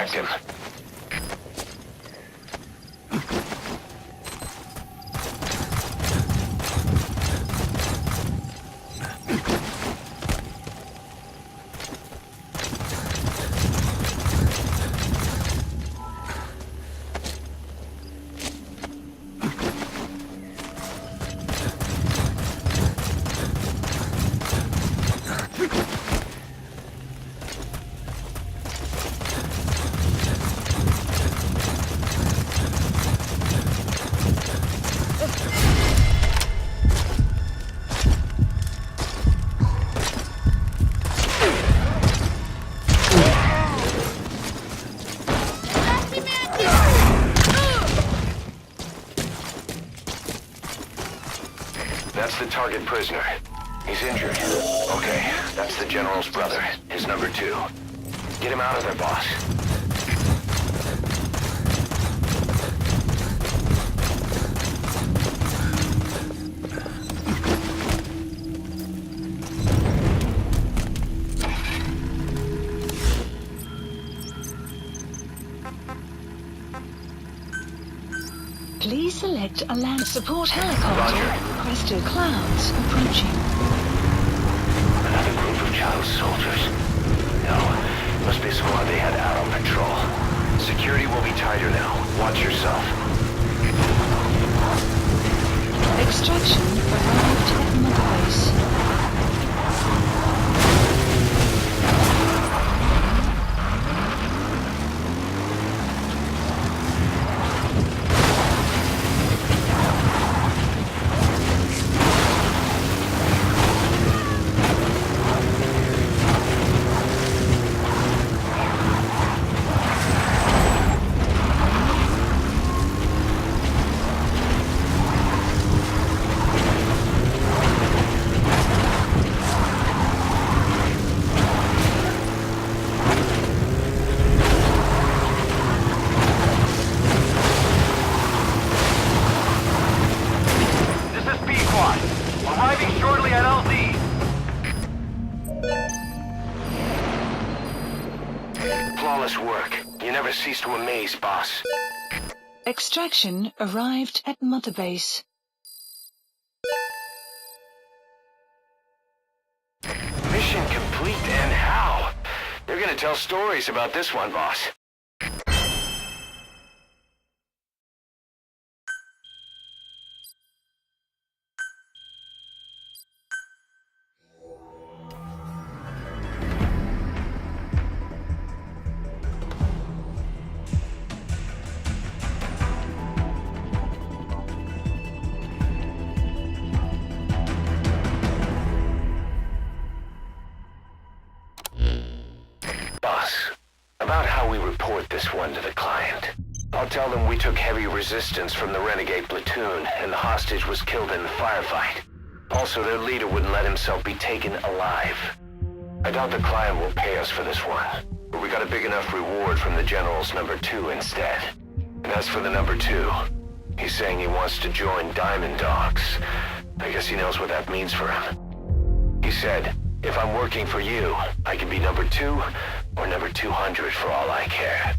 distract him. That's the target prisoner. He's injured. Okay, that's the General's brother, his number 2. Get him out of there, boss. Please select a land support helicopter. Crested clouds approaching. Another group of child soldiers. No, must be a squad they had out on patrol. Security will be tighter now. Watch yourself. Extraction arrived at Mother Base. Flawless work. You never cease to amaze, boss. Extraction arrived at Mother Base. Mission complete, and how? They're gonna tell stories about this one, boss. About how we report this one to the client. I'll tell them we took heavy resistance from the renegade platoon and the hostage was killed in the firefight. Also, their leader wouldn't let himself be taken alive. I doubt the client will pay us for this one, but we got a big enough reward from the General's number 2 instead. And as for the number 2, he's saying he wants to join Diamond Dogs. I guess he knows what that means for him. He said, if I'm working for you, I can be number 2 or number 200 for all I care.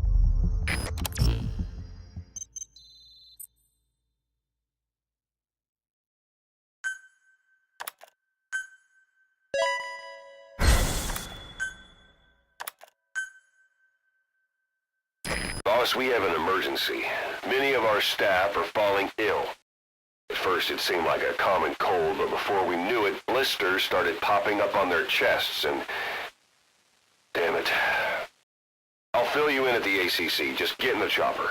Boss, we have an emergency. Many of our staff are falling ill. At first it seemed like a common cold, but before we knew it, blisters started popping up on their chests and... Damn it. I'll fill you in at the ACC. Just get in the chopper.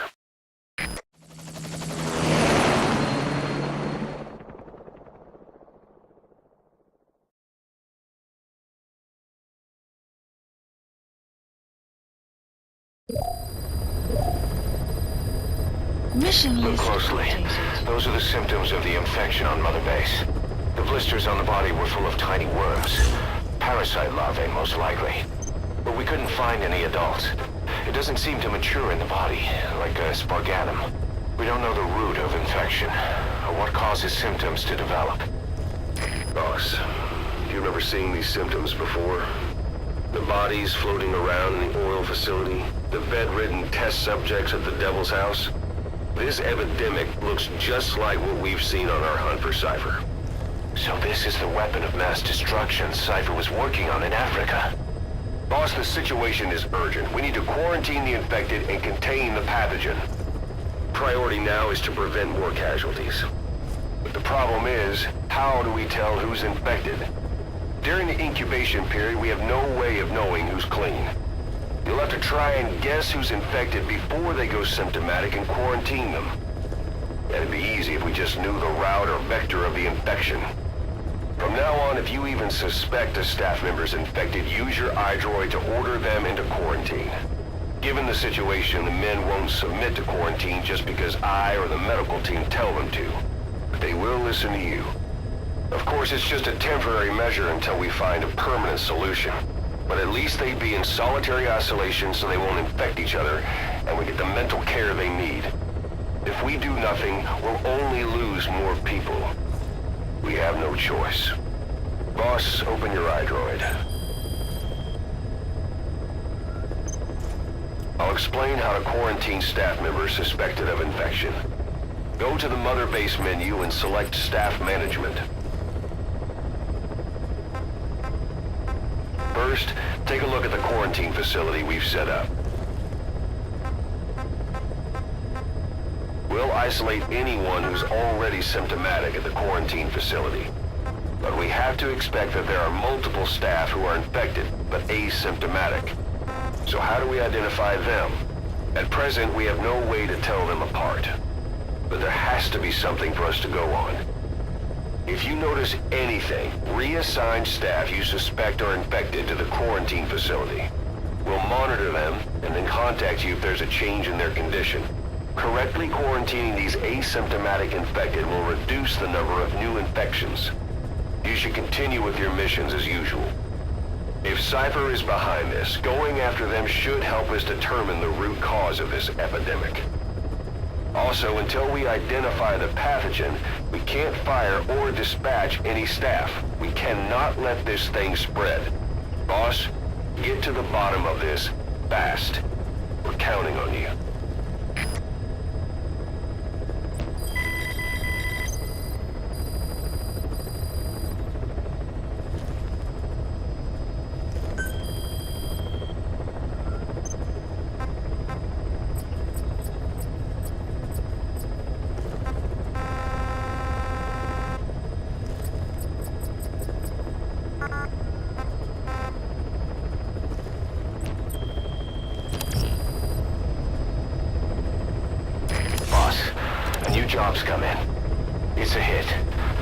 Mission Look list closely. updated. Those are the symptoms of the infection on Mother Base. The blisters on the body were full of tiny worms. Parasite larvae, most likely. But we couldn't find any adults. It doesn't seem to mature in the body, like a spargatum. We don't know the root of infection, or what causes symptoms to develop. Boss, do you remember seeing these symptoms before? The bodies floating around in the oil facility, the bedridden test subjects at the Devil's House. This epidemic looks just like what we've seen on our hunt for Cypher. So this is the weapon of mass destruction Cypher was working on in Africa. Boss, the situation is urgent. We need to quarantine the infected and contain the pathogen. Priority now is to prevent more casualties. But the problem is, how do we tell who's infected? During the incubation period, we have no way of knowing who's clean. You'll have to try and guess who's infected before they go symptomatic and quarantine them. It'd be easy if we just knew the route or vector of the infection. From now on, if you even suspect a staff member's infected, use your iDroid to order them into quarantine. Given the situation, the men won't submit to quarantine just because I or the medical team tell them to. But they will listen to you. Of course, it's just a temporary measure until we find a permanent solution. But at least they'd be in solitary isolation so they won't infect each other, and we get the mental care they need. If we do nothing, we'll only lose more people. We have no choice. Boss, open your iDroid. I'll explain how to quarantine staff members suspected of infection. Go to the Mother Base menu and select Staff Management. First, take a look at the quarantine facility we've set up. We'll isolate anyone who's already symptomatic at the quarantine facility. But we have to expect that there are multiple staff who are infected, but asymptomatic. So how do we identify them? At present, we have no way to tell them apart. But there has to be something for us to go on. If you notice anything, reassign staff you suspect are infected to the quarantine facility. We'll monitor them and then contact you if there's a change in their condition. Correctly quarantining these asymptomatic infected will reduce the number of new infections. You should continue with your missions as usual. If Cypher is behind this, going after them should help us determine the root cause of this epidemic. Also, until we identify the pathogen, we can't fire or dispatch any staff. We cannot let this thing spread. Boss, get to the bottom of this fast. We're counting on you. Jobs come in. It's a hit.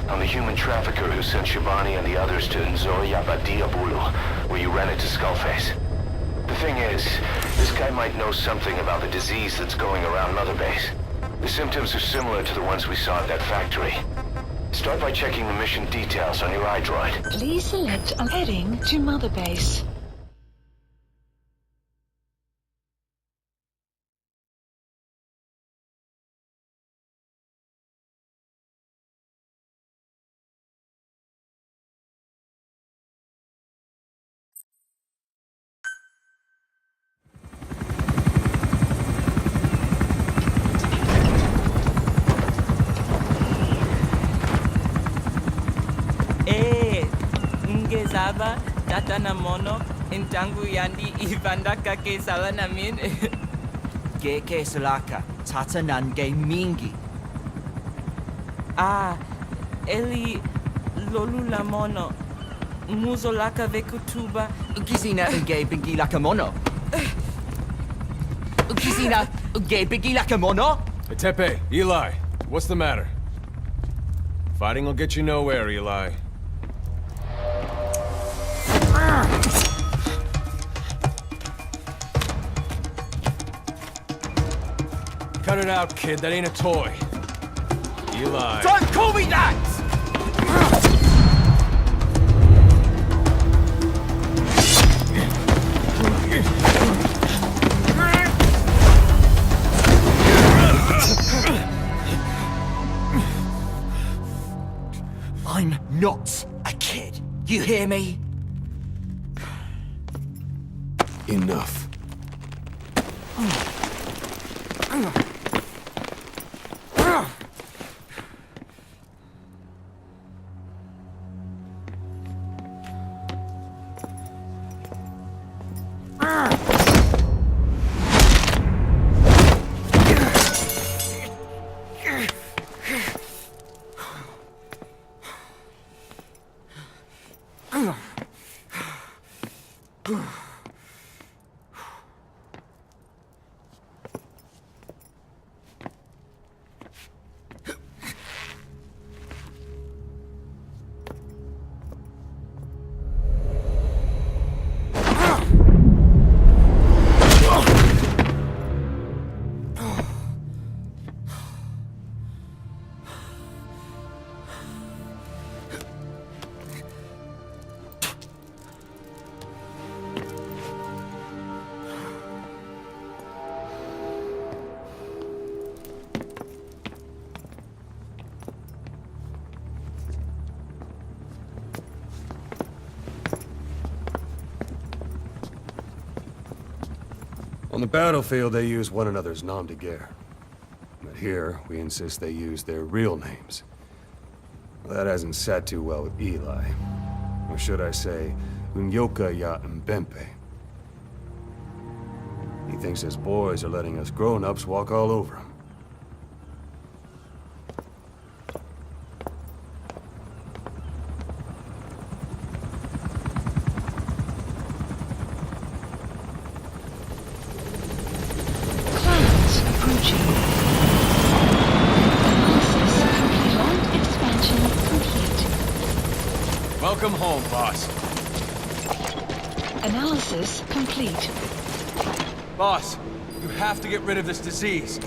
I'm the human trafficker who sent Shabani and the others to Nzoya Badia Bulu, where you ran into Skullface. The thing is, this guy might know something about the disease that's going around Mother Base. The symptoms are similar to the ones we saw at that factory. Start by checking the mission details on your iDroid. Please select a heading to Mother Base. Saba, tata na mono, intangu yandi ibandaka ke sala namin. Ke salaka, tata nange mingi. Ah, eli lolu la mono, muzo laka vekutuba. Ukizina unge bingi laka mono. Ukizina unge bingi laka mono. Hey, Tepe, Eli, what's the matter? Fighting will get you nowhere, Eli. Cut it out, kid. That ain't a toy. Eli. Don't call me that! I'm not a kid. You hear me? Enough. On the battlefield, they use one another's nom de guerre. But here, we insist they use their real names. Well, that hasn't sat too well with Eli. Or should I say, Unyoka ya Mbempe. He thinks his boys are letting us grown-ups walk all over him. Clouds approaching. Analysis complete. Land expansion complete. Welcome home, boss. Analysis complete. Boss, you have to get rid of this disease.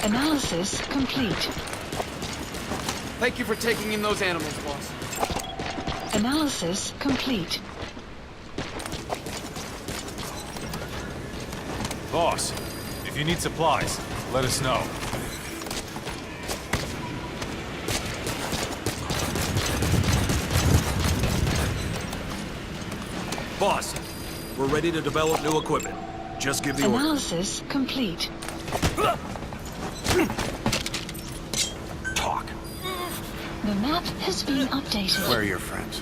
Analysis complete. Thank you for taking in those animals, boss. Analysis complete. Boss, if you need supplies, let us know. Boss, we're ready to develop new equipment. Just give the order. Analysis complete. Talk. The map has been updated. Where are your friends?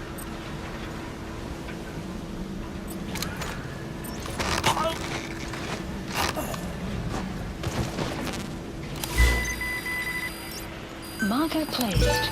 Marker placed.